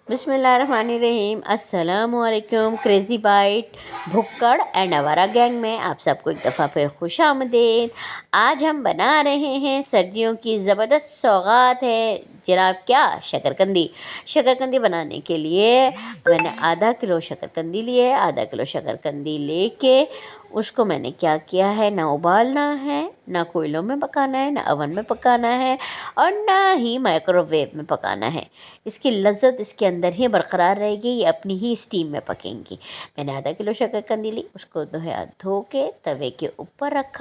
बिस्मिल्लाहिर्रहमानिर्रहीम। अस्सलामुअलैकुम। Crazy bite, Bhukkar and आवारा गैंग में आप सबको एक दफ़ा फिर खुशामदीद। आज हम बना रहे हैं सर्दियों की ज़बरदस्त सौगात है जनाब, क्या शकरकंदी। शकरकंदी बनाने के लिए मैंने आधा किलो शकरकंदी ली है। आधा किलो शकरकंदी लेके उसको मैंने क्या किया है, ना उबालना है, ना कोयलों में पकाना है, ना ओवन में पकाना है और ना ही माइक्रोवेव में पकाना है। इसकी लज्जत इसके अंदर ही बरकरार रहेगी, ये अपनी ही स्टीम में पकेंगी। मैंने आधा किलो शकरकंदी ली, उसको धो के तवे के ऊपर रख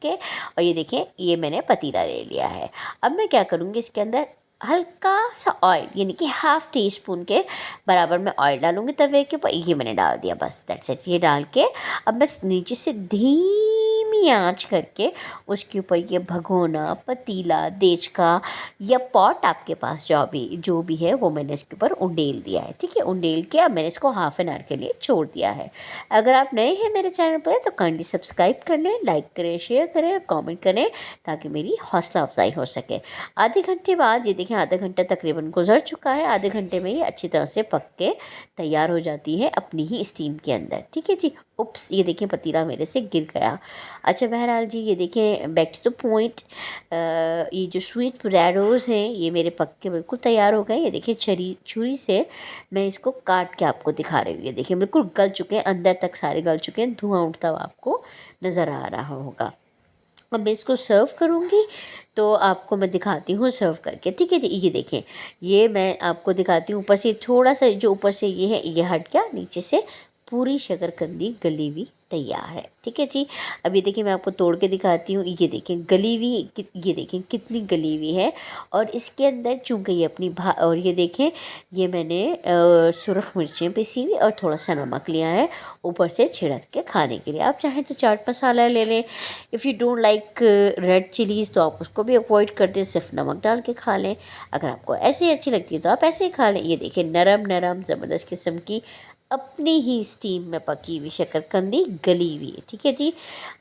के और ये देखें, ये मैंने पतीला ले लिया है। अब मैं क्या करूँगी, इसके अंदर हल्का सा ऑयल यानी कि हाफ़ टी स्पून के बराबर मैं ऑयल डालूँगी तवे के ऊपर। ये मैंने डाल दिया, बस दैट्स इट। ये डाल के अब बस नीचे से धीमी आंच करके उसके ऊपर ये भगोना, पतीला, देचका या पॉट आपके पास जो भी है वो मैंने इसके ऊपर उंडेल दिया है। ठीक है, उंडेल के अब मैंने इसको हाफ़ एन आवर के लिए छोड़ दिया है। अगर आप नए हैं मेरे चैनल पर तो काइंडली सब्सक्राइब कर लें, लाइक करें, शेयर करें और कमेंट करें ताकि मेरी हौसला अफजाई हो सके। आधे घंटे बाद ये देखिए, आधा घंटा तकरीबन गुजर चुका है। आधे घंटे में ये अच्छी तरह से पक के तैयार हो जाती है अपनी ही स्टीम के अंदर। ठीक है जी। उप्स, ये देखिए पतीला मेरे से गिर गया। अच्छा, बहरहाल जी, ये देखें, बैक टू द पॉइंट, ये जो स्वीट पोटैटोज़ हैं ये मेरे पक के बिल्कुल तैयार हो गए। ये देखिए, छुरी से मैं इसको काट के आपको दिखा रही हूँ। ये देखिए बिल्कुल गल चुके हैं, अंदर तक सारे गल चुके हैं, धुआं उठता हुआ आपको नज़र आ रहा होगा। अब मैं इसको सर्व करूँगी तो आपको मैं दिखाती हूँ सर्व करके। ठीक है जी। ये देखें, ये मैं आपको दिखाती हूँ ऊपर से थोड़ा सा, जो ऊपर से ये है ये हट गया, नीचे से पूरी शकरकंदी गली हुई तैयार है। ठीक है जी। अब ये देखिए, मैं आपको तोड़ के दिखाती हूँ। ये देखें गली हुई, ये देखें कितनी गली हुई है। और इसके अंदर चूँकि ये अपनी और ये देखें, ये मैंने सुरख मिर्चें पिसी हुई और थोड़ा सा नमक लिया है ऊपर से छिड़क के खाने के लिए। आप चाहें तो चाट मसाला ले लें। If you don't like red chillies तो आप उसको भी अवॉइड कर दें, सिर्फ नमक डाल के खा लें। अगर आपको ऐसे ही अच्छी लगती है तो आप ऐसे ही खा लें। ये देखिए, नरम नरम ज़बरदस्त किस्म की अपनी ही स्टीम में पकी हुई शकरकंदी गली हुई है। ठीक है जी।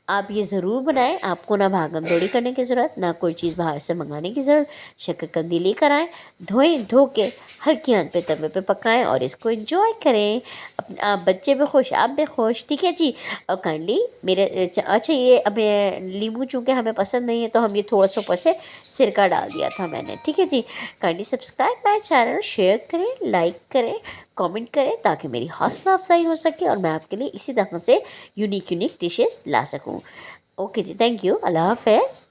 आप ये ज़रूर बनाएं। आपको ना भागम दौड़ी करने की ज़रूरत, ना कोई चीज़ बाहर से मंगाने की ज़रूरत। शकरकंदी लेकर आएँ, धो के हल्की आंच पे तवे पे पकाएं और इसको एंजॉय करें। आप बच्चे भी खुश, आप भी खुश। ठीक है जी। और काइंडली मेरे अच्छा, ये अब नींबू चूँकि हमें पसंद नहीं है तो हम ये थोड़ा सा ऊपर से सिरका डाल दिया था मैंने। ठीक है जी। Kindly subscribe my channel, share करें, लाइक करें, कमेंट करें ताकि मेरी हौसला अफजाई हो सके और मैं आपके लिए इसी तरह से यूनिक डिशेस ला सकूं। ओके जी, थैंक यू, अल्लाह हाफ़िज़।